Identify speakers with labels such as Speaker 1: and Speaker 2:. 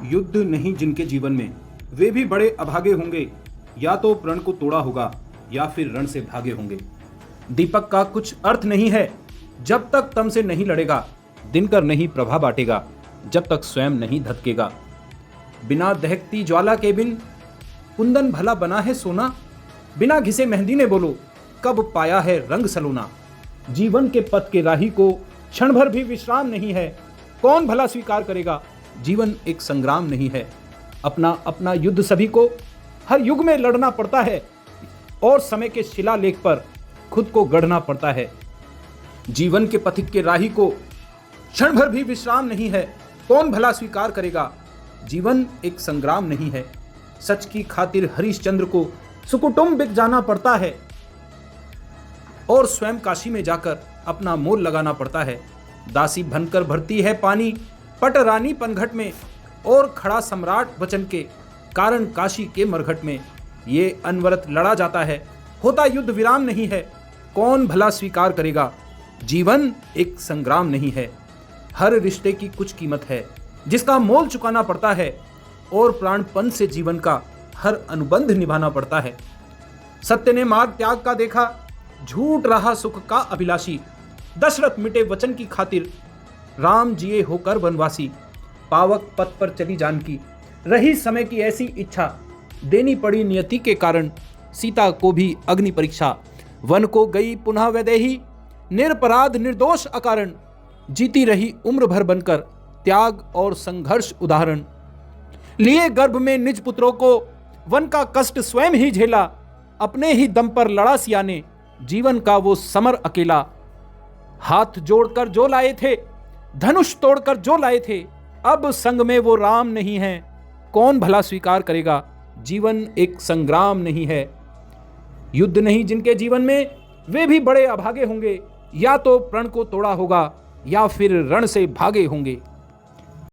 Speaker 1: युद्ध नहीं जिनके जीवन में, वे भी बड़े अभागे होंगे। या तो प्रण को तोड़ा होगा या फिर रण से भागे होंगे। दीपक का कुछ अर्थ नहीं है जब तक तम से नहीं लड़ेगा। दिनकर नहीं प्रभा बांटेगा जब तक स्वयं नहीं धधकेगा। बिना दहकती ज्वाला के बिन कुंदन भला बना है सोना। बिना घिसे मेहंदी ने बोलो कब पाया है रंग सलोना। जीवन के पथ के राही को क्षण भर भी विश्राम नहीं है। कौन भला स्वीकार करेगा, जीवन एक संग्राम नहीं है। अपना अपना युद्ध सभी को हर युग में लड़ना पड़ता है और समय के शिलालेख पर खुद को गढ़ना पड़ता है। जीवन के पथिक के राही को क्षण भर भी विश्राम नहीं है। कौन भला स्वीकार करेगा, जीवन एक संग्राम नहीं है। सच की खातिर हरिश्चंद्र को सुकुटुंब जाना पड़ता है और स्वयं काशी में जाकर अपना मोल लगाना पड़ता है। दासी बनकर भरती है पानी पट रानी पनघट में और खड़ा सम्राट वचन के कारण काशी के मरघट में। ये अनवरत लड़ा जाता है, होता युद्ध विराम नहीं है। कौन भला स्वीकार करेगा, जीवन एक संग्राम नहीं है। हर रिश्ते की कुछ कीमत है जिसका मोल चुकाना पड़ता है और प्राणपन से जीवन का हर अनुबंध निभाना पड़ता है। सत्य ने मार्ग त्याग का देखा, झूठ रहा सुख का अभिलाषी। दशरथ मिटे वचन की खातिर, राम जिए होकर वनवासी। पावक पथ पर चली जानकी, रही समय की ऐसी इच्छा। देनी पड़ी नियति के कारण, सीता को भी अग्नि परीक्षा। वन को गई पुनः वैदेही, निरपराध निर्दोष अकारण। जीती रही उम्र भर बनकर, त्याग और संघर्ष उदाहरण। लिए गर्भ में निज पुत्रों को, वन का कष्ट स्वयं ही झेला। अपने ही दम पर लड़ा सिया ने, जीवन का वो समर अकेला। हाथ जोड़कर जो लाए थे, धनुष तोड़कर जो लाए थे, अब संग में वो राम नहीं है। कौन भला स्वीकार करेगा, जीवन एक संग्राम नहीं है। युद्ध नहीं जिनके जीवन में, वे भी बड़े अभागे होंगे। या तो प्रण को तोड़ा होगा या फिर रण से भागे होंगे।